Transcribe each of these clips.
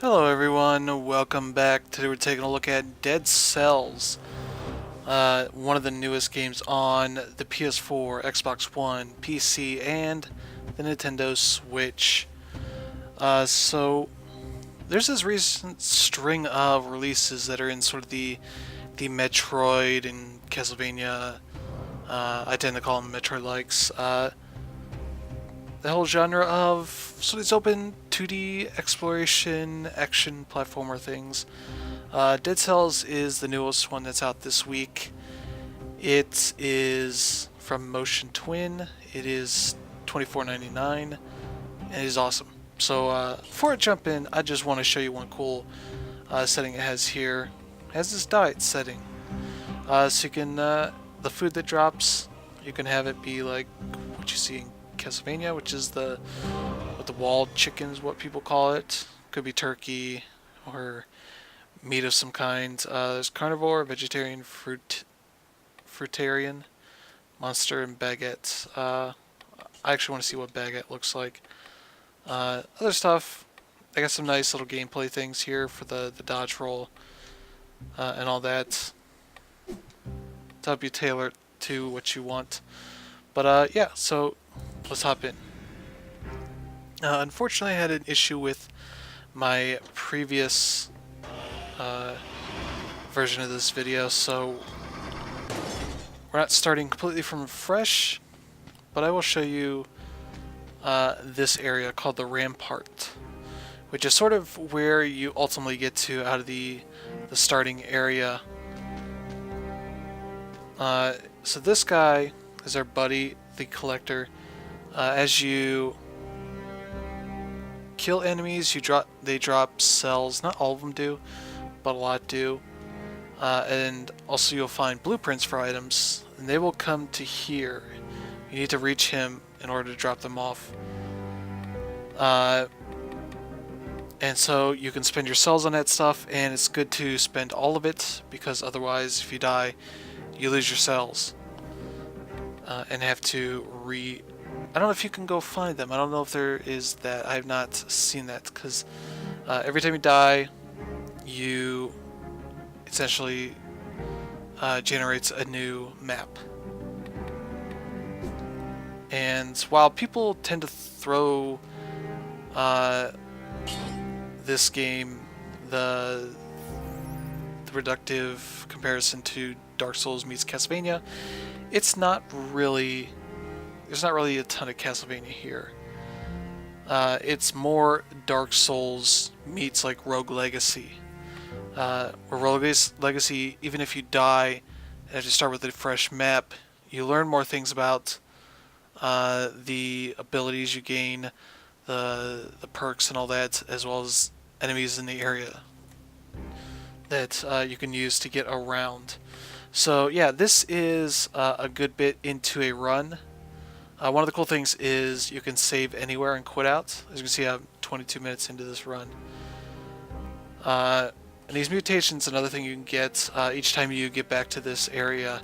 Hello everyone, welcome back. Today we're taking a look at Dead Cells, one of the newest games on the PS4, Xbox One, PC, and the Nintendo Switch. So there's this recent string of releases that are in sort of the Metroid and Castlevania, I tend to call them Metroid-likes, the whole genre of sort of these open 2D exploration action platformer things. Dead Cells is the newest one that's out this week. It is from Motion Twin. It is $24.99 and it is awesome. So before I jump in, I just want to show you one cool setting it has here. It has this diet setting. So you can, the food that drops, you can have it be like what you see in Castlevania, which is the walled chicken is what people call it. Could be turkey or meat of some kind. There's carnivore, vegetarian, fruitarian, monster, and baguette. I actually want to see what baguette looks like. Other stuff, I got some nice little gameplay things here for the dodge roll and all that to help you tailor it to what you want. But yeah, so let's hop in. Unfortunately, I had an issue with my previous version of this video, so we're not starting completely from fresh, but I will show you this area called the Rampart, which is sort of where you ultimately get to out of the starting area. So this guy is our buddy, the collector. As you kill enemies, they drop cells. Not all of them do, but a lot do. And also you'll find blueprints for items, and they will come to here. You need to reach him in order to drop them off. And so you can spend your cells on that stuff, and it's good to spend all of it, because otherwise if you die, you lose your cells. And have to I don't know if you can go find them. I don't know if there is that. I have not seen that, because every time you die, you essentially generates a new map. And while people tend to throw this game the reductive comparison to Dark Souls meets Castlevania, it's not really. There's not really a ton of Castlevania here. It's more Dark Souls meets like Rogue Legacy. Where Rogue Legacy, even if you die and have to start with a fresh map, you learn more things about the abilities you gain, the perks and all that, as well as enemies in the area that you can use to get around. So yeah, this is a good bit into a run. One of the cool things is you can save anywhere and quit out. As you can see, I'm 22 minutes into this run. And these mutations, another thing you can get, each time you get back to this area,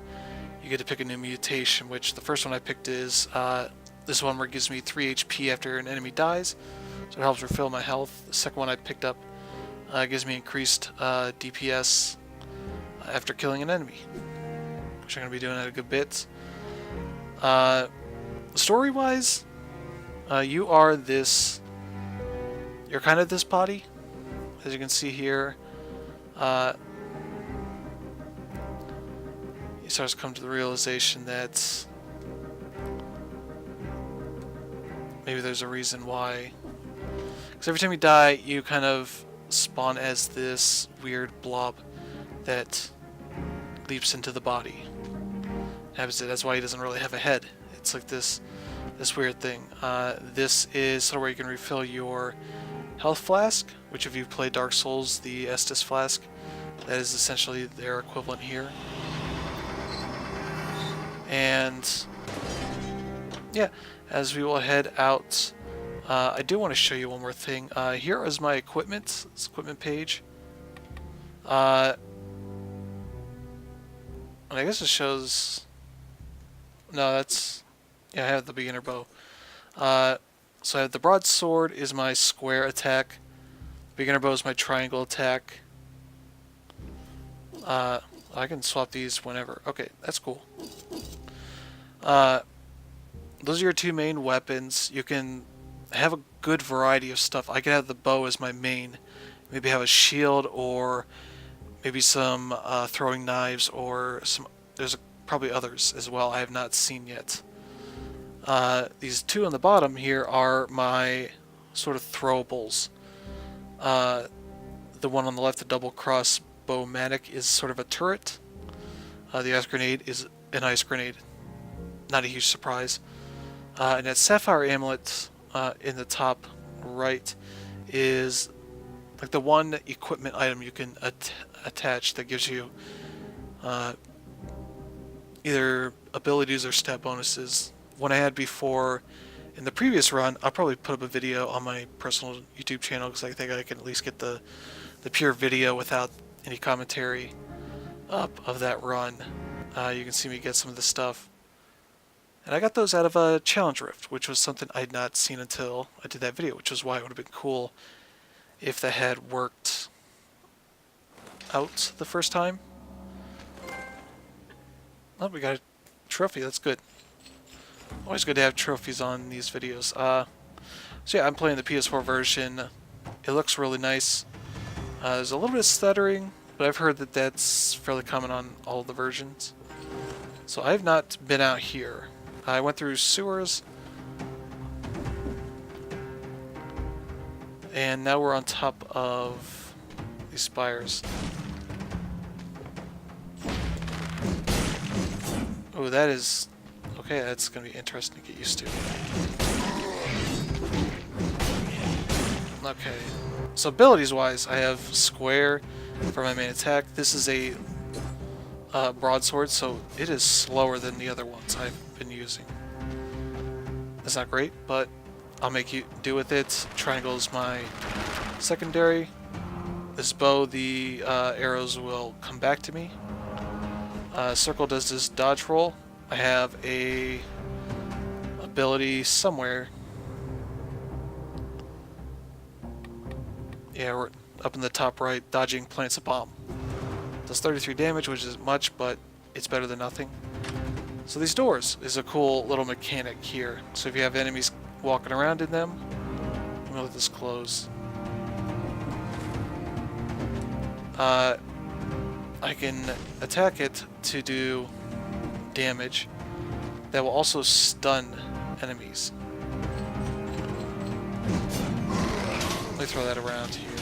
you get to pick a new mutation, which the first one I picked is this one where it gives me 3 HP after an enemy dies, so it helps refill my health. The second one I picked up gives me increased DPS after killing an enemy, which I'm going to be doing at a good bit. Story-wise, you're kind of this body, as you can see here. He starts to come to the realization that maybe there's a reason why. Because every time you die, you kind of spawn as this weird blob that leaps into the body. That's why he doesn't really have a head. It's like this weird thing. This is sort of where you can refill your health flask, which if you've played Dark Souls, the Estus flask, that is essentially their equivalent here. And yeah, as we will head out, I do want to show you one more thing. Here is my equipment, this equipment page. And I guess it shows. No, that's. Yeah, I have the beginner bow. So I have the broadsword is my square attack. Beginner bow is my triangle attack. I can swap these whenever. Okay, that's cool. Those are your two main weapons. You can have a good variety of stuff. I can have the bow as my main. Maybe have a shield, or maybe some throwing knives, or some. There's probably others as well I have not seen yet. These two on the bottom here are my sort of throwables. The one on the left, the double cross bowmatic, is sort of a turret. The ice grenade is an ice grenade. Not a huge surprise. And that sapphire amulet in the top right is like the one equipment item you can attach that gives you either abilities or stat bonuses. One I had before in the previous run, I'll probably put up a video on my personal YouTube channel because I think I can at least get the pure video without any commentary up of that run. You can see me get some of the stuff. And I got those out of a challenge rift, which was something I had not seen until I did that video, which was why it would have been cool if that had worked out the first time. Oh, we got a trophy, that's good. Always good to have trophies on these videos. So yeah, I'm playing the PS4 version. It looks really nice. There's a little bit of stuttering, but I've heard that that's fairly common on all the versions. So I have not been out here. I went through sewers, and now we're on top of these spires. Oh, that is... okay, that's going to be interesting to get used to. Okay, so abilities-wise, I have square for my main attack. This is a broadsword, so it is slower than the other ones I've been using. That's not great, but I'll make you do with it. Triangle is my secondary. This bow, the arrows will come back to me. Circle does this dodge roll. I have a ability somewhere. Yeah, we're up in the top right. Dodging plants a bomb. Does 33 damage, which isn't much, but it's better than nothing. So these doors is a cool little mechanic here. So if you have enemies walking around in them, I'm gonna let this close. I can attack it to do damage that will also stun enemies. Let me throw that around here.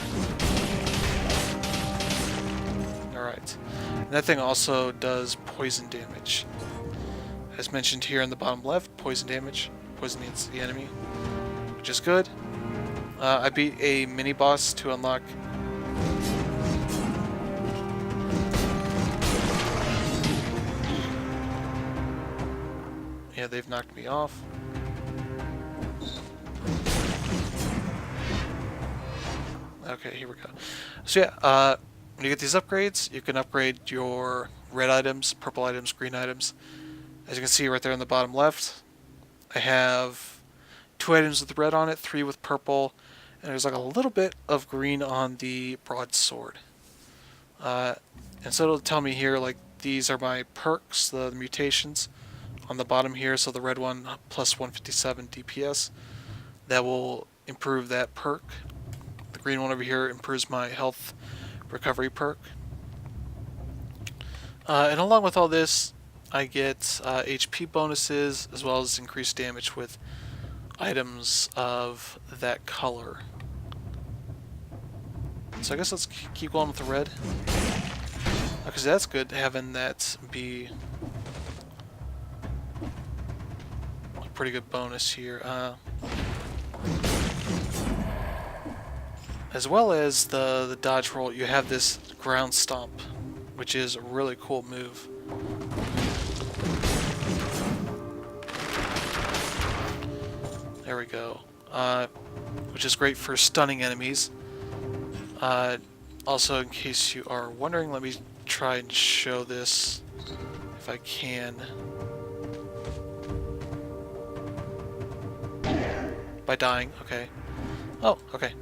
Alright. And that thing also does poison damage. As mentioned here in the bottom left, poison damage. Poison means the enemy, which is good. I beat a mini boss to unlock. Yeah, they've knocked me off. Okay, here we go. So yeah, when you get these upgrades, you can upgrade your red items, purple items, green items. As you can see right there in the bottom left, I have 2 items with red on it, 3 with purple, and there's like a little bit of green on the broadsword. And so it'll tell me here, like, these are my perks, the mutations on the bottom here. So the red one, plus 157 DPS, that will improve that perk. The green one over here improves my health recovery perk. And along with all this, I get HP bonuses as well as increased damage with items of that color. So I guess let's keep going with the red, because that's good having that be a pretty good bonus here. As well as the dodge roll, you have this ground stomp, which is a really cool move. There we go. Which is great for stunning enemies. Also, in case you are wondering, let me try and show this if I can. By dying, okay. Oh, okay.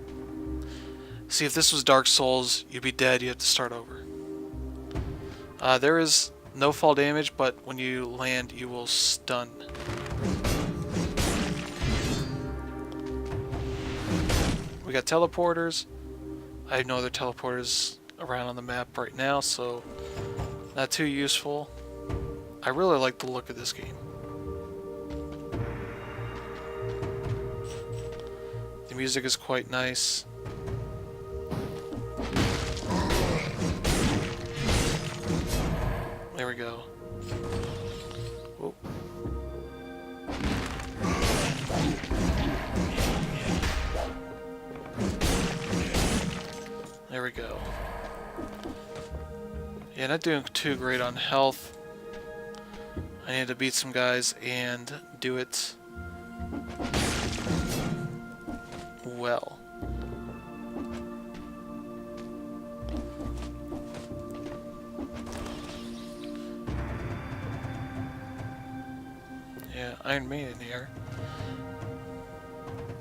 See, if this was Dark Souls, you'd be dead, you have to start over. There is no fall damage, but when you land, you will stun. We got teleporters. I have no other teleporters around on the map right now, so not too useful. I really like the look of this game. The music is quite nice. There we go. Whoa. There we go. Yeah, not doing too great on health. I need to beat some guys and do it well. Yeah, Iron Maiden here.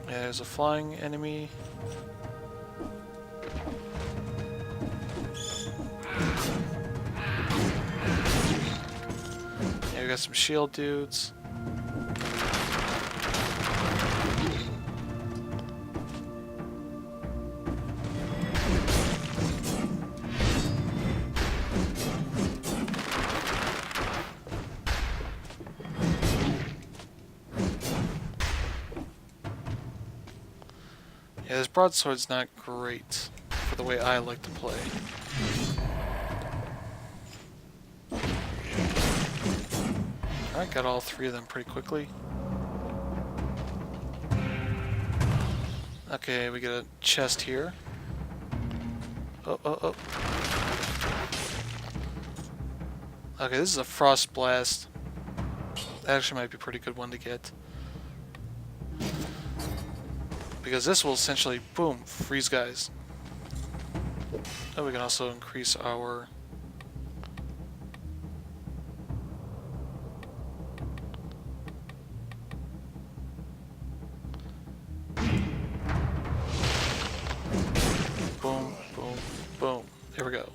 Yeah, there's a flying enemy. Yeah, we got some shield dudes. Yeah, this broadsword's not great for the way I like to play. Alright, got all three of them pretty quickly. Okay, we get a chest here. Oh, oh, oh. Okay, this is a frost blast. That actually might be a pretty good one to get. Because this will essentially, boom, freeze guys. Oh, we can also increase our... Boom, boom, boom. There we go.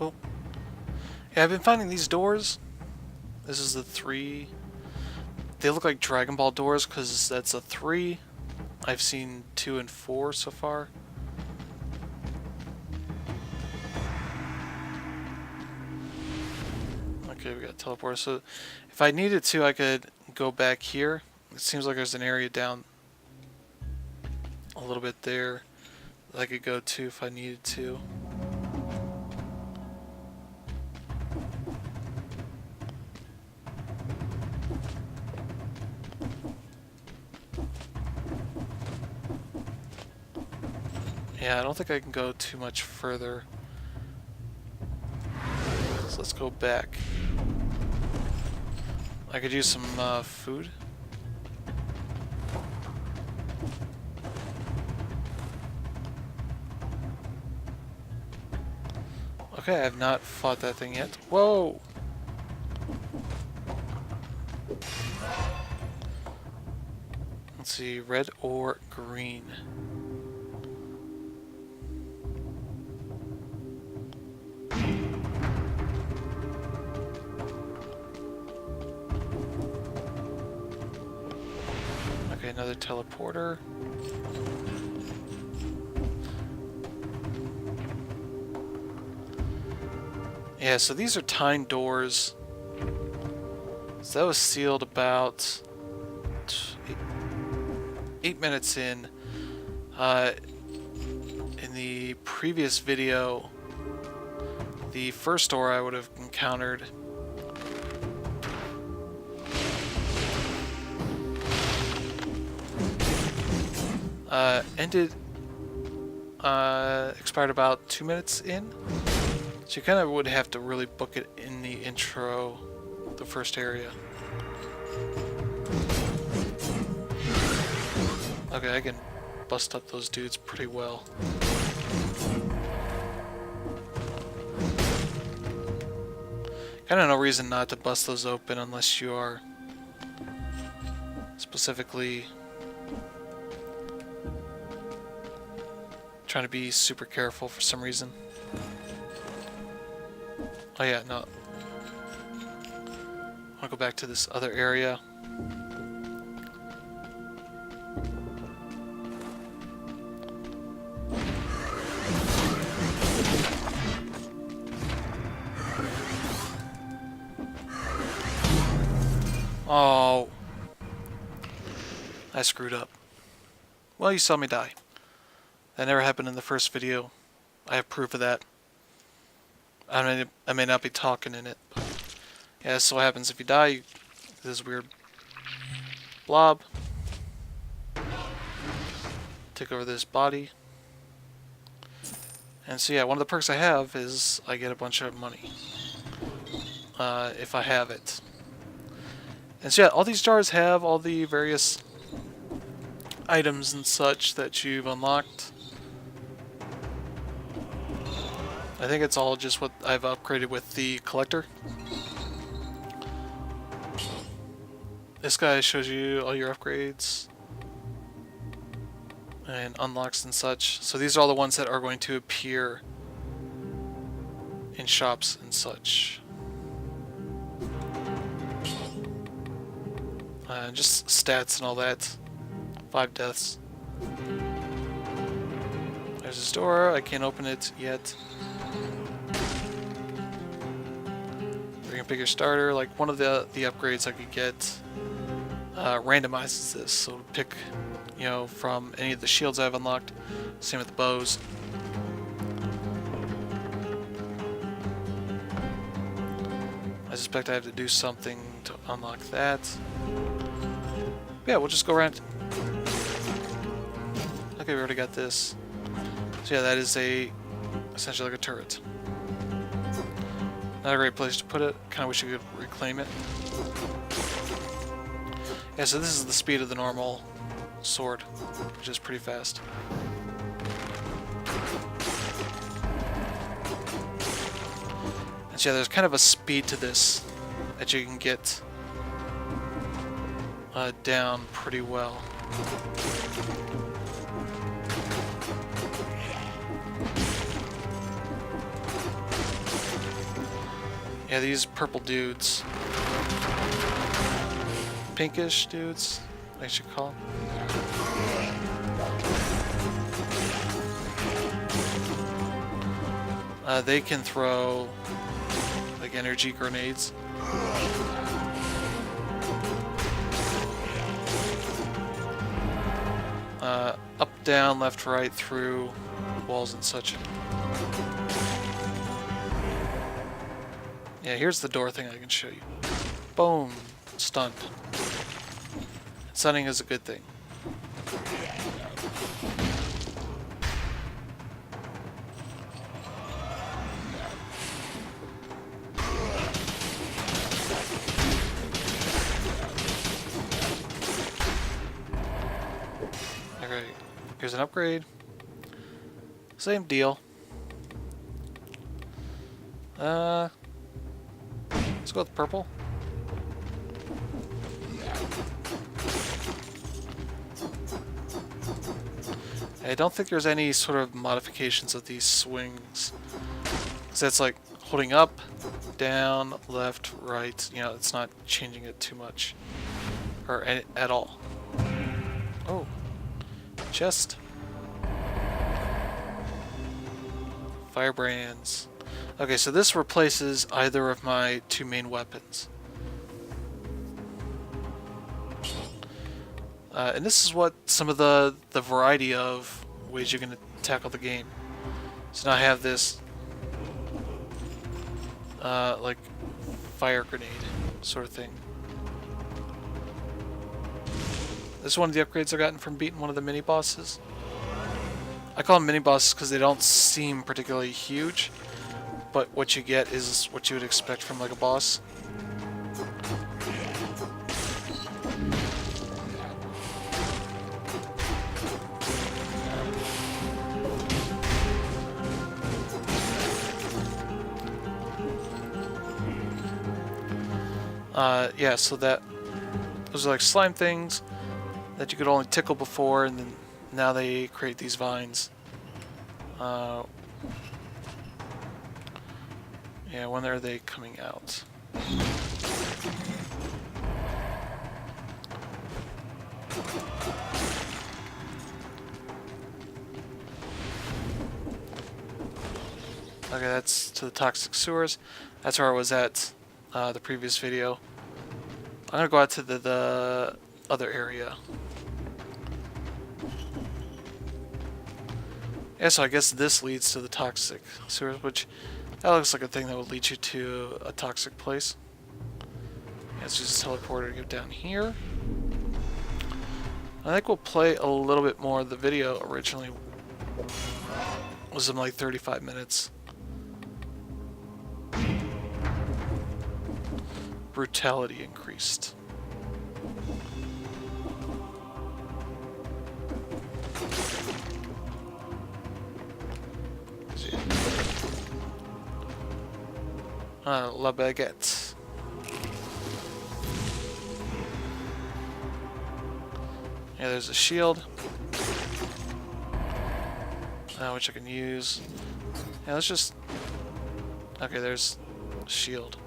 Oh. Yeah, I've been finding these doors. This is the 3. They look like Dragon Ball doors because that's a 3. I've seen 2 and 4 so far. Okay, we got teleporter. So if I needed to, I could go back here. It seems like there's an area down a little bit there that I could go to if I needed to. Yeah, I don't think I can go too much further. So let's go back. I could use some food. Okay, I have not fought that thing yet. Whoa! Let's see, red or green. Okay, another teleporter. Yeah, so these are timed doors. So that was sealed about 8 minutes in. In the previous video, the first door I would have encountered expired about 2 minutes in. So you kind of would have to really book it in the intro, the first area. Okay, I can bust up those dudes pretty well. Kind Kind of no reason not to bust those open unless you are specifically trying to be super careful for some reason. Oh yeah, no. I'll go back to this other area. Oh. I screwed up. Well, you saw me die. That never happened in the first video. I have proof of that. I may not be talking in it, but yeah, that's what happens if you die. You, this weird blob. Take over this body. And so yeah, one of the perks I have is I get a bunch of money. If I have it. And so yeah, all these jars have all the various items and such that you've unlocked. I think it's all just what I've upgraded with the collector. This guy shows you all your upgrades and unlocks and such. So these are all the ones that are going to appear in shops and such. Just stats and all that. 5 deaths. There's this door. I can't open it yet. Bring a bigger starter. Like one of the upgrades I could get randomizes this. So pick, you know, from any of the shields I've unlocked. Same with the bows. I suspect I have to do something to unlock that. Yeah, we'll just go around. Okay, we already got this. So yeah, that is essentially like a turret. Not a great place to put it. Kind of wish you could reclaim it. Yeah, so this is the speed of the normal sword, which is pretty fast. And so yeah, there's kind of a speed to this that you can get down pretty well. Yeah, these purple dudes. Pinkish dudes, I should call them. They can throw like energy grenades. Up, down, left, right, through walls and such. Yeah, here's the door thing I can show you. Boom. Stunned. Stunning is a good thing. Okay, here's an upgrade. Same deal. Let's go with purple. I don't think there's any sort of modifications of these swings. So it's like holding up, down, left, right. You know, it's not changing it too much. Or at all. Oh. Chest. Firebrands. Okay, so this replaces either of my 2 main weapons. And this is what some of the variety of ways you're going to tackle the game. So now I have this like fire grenade sort of thing. This is one of the upgrades I've gotten from beating one of the mini bosses. I call them mini bosses because they don't seem particularly huge, but what you get is what you would expect from like a boss. Yeah, so those are like slime things that you could only tickle before, and then now they create these vines. Yeah, when are they coming out? Okay, that's to the toxic sewers. That's where I was at the previous video. I'm gonna go out to the other area. Yeah, so I guess this leads to the toxic sewers, which that looks like a thing that would lead you to a toxic place. Let's just teleport to get down here. I think we'll play a little bit more. The video originally was in like 35 minutes. Brutality increased. La baguette. Yeah, there's a shield. Which I can use. Yeah, let's just... Okay, there's a shield.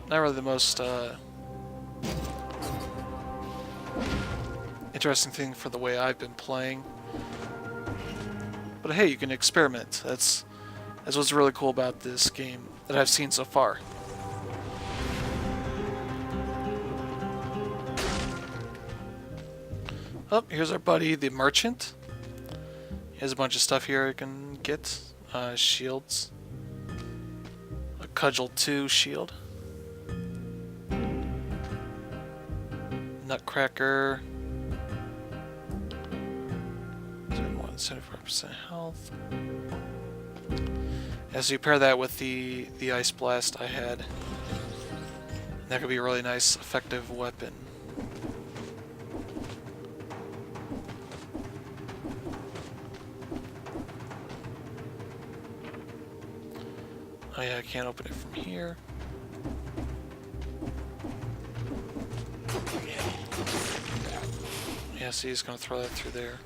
Not really the most interesting thing for the way I've been playing. But hey, you can experiment. That's what's really cool about this game that I've seen so far. Oh, here's our buddy, the merchant. He has a bunch of stuff here I can get. Shields. A Cudgel 2 shield. Nutcracker. 75% health. As you pair that with the Ice Blast I had, that could be a really nice, effective weapon. Oh yeah, I can't open it from here. Yeah, see, he's gonna throw that through there.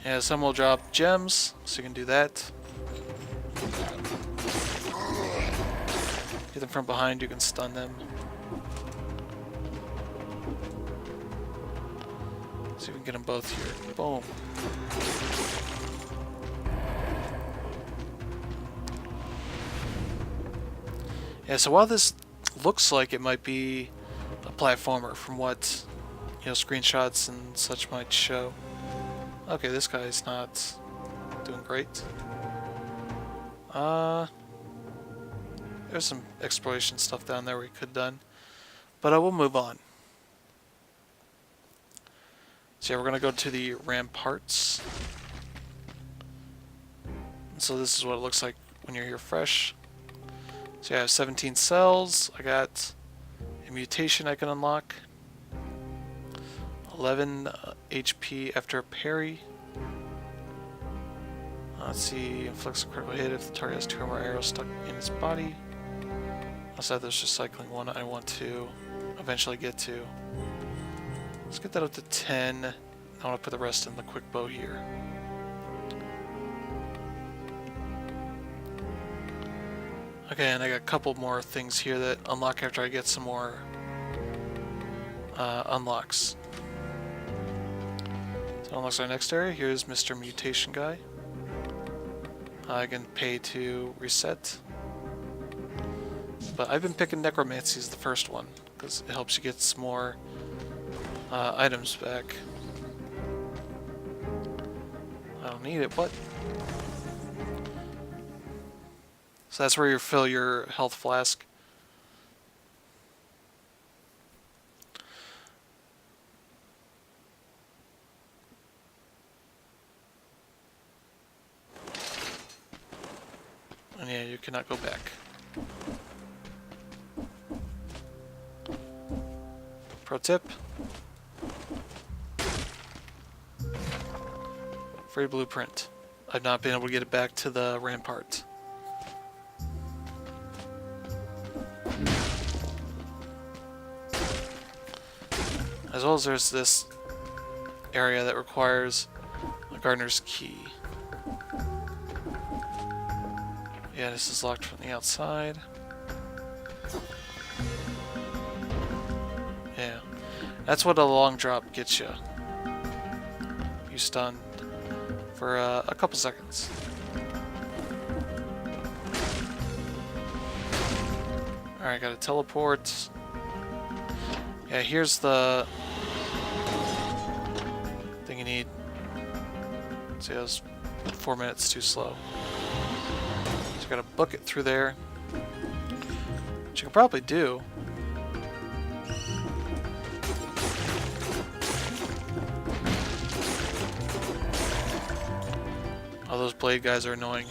Yeah, some will drop gems, so you can do that. Get them from behind, you can stun them. See if we can get them both here. Boom. Yeah, so while this looks like it might be a platformer from what, screenshots and such might show. Okay, this guy's not doing great. There's some exploration stuff down there we could have done, but I will move on. So yeah, we're gonna go to the ramparts. And so this is what it looks like when you're here fresh. So yeah, I have 17 cells. I got a mutation I can unlock. 11 HP after a parry. Let's see, inflicts a critical hit if the target has 2 or more arrows stuck in its body. Also, there's just cycling one I want to eventually get to. Let's get that up to 10. I want to put the rest in the quick bow here. Okay, and I got a couple more things here that unlock after I get some more unlocks. So unlocks our next area. Here's Mr. Mutation Guy. I can pay to reset. But I've been picking Necromancy as the first one, because it helps you get some more items back. I don't need it, what? So that's where you fill your health flask. And yeah, you cannot go back. Pro tip. Free blueprint. I've not been able to get it back to the rampart. As well as there's this area that requires a gardener's key. Yeah, this is locked from the outside. Yeah, that's what a long drop gets you. You stunned for a couple seconds. Alright, gotta teleport. Yeah, here's the thing you need. See, I was 4 minutes too slow. So I gotta book it through there. Which you can probably do. Oh, those blade guys are annoying.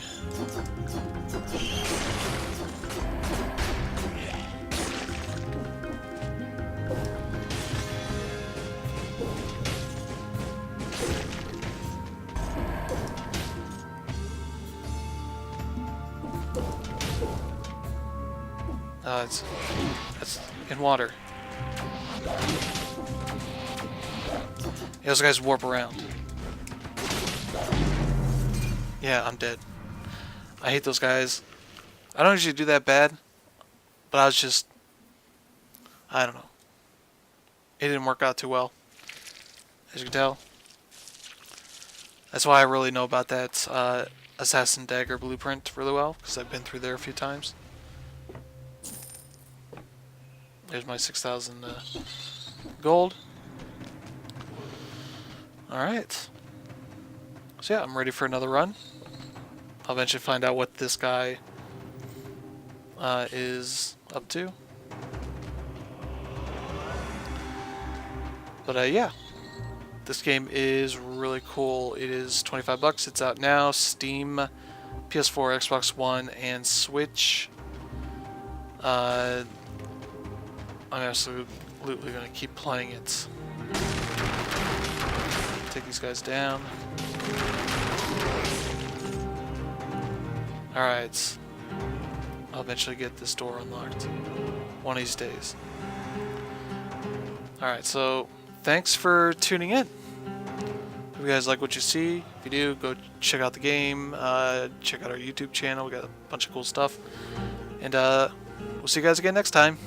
It's in water. Yeah, those guys warp around. Yeah, I'm dead. I hate those guys. I don't usually do that bad, but I don't know. It didn't work out too well, as you can tell. That's why I really know about that Assassin Dagger blueprint really well, because I've been through there a few times. There's my 6,000 gold. Alright. So yeah, I'm ready for another run. I'll eventually find out what this guy is up to. But yeah, this game is really cool. It is 25 bucks. It's out now. Steam, PS4, Xbox One, and Switch. I'm absolutely going to keep playing it. Take these guys down. Alright. I'll eventually get this door unlocked. One of these days. Alright, so thanks for tuning in. If you guys like what you see, if you do, go check out the game. Check out our YouTube channel. We got a bunch of cool stuff. And we'll see you guys again next time.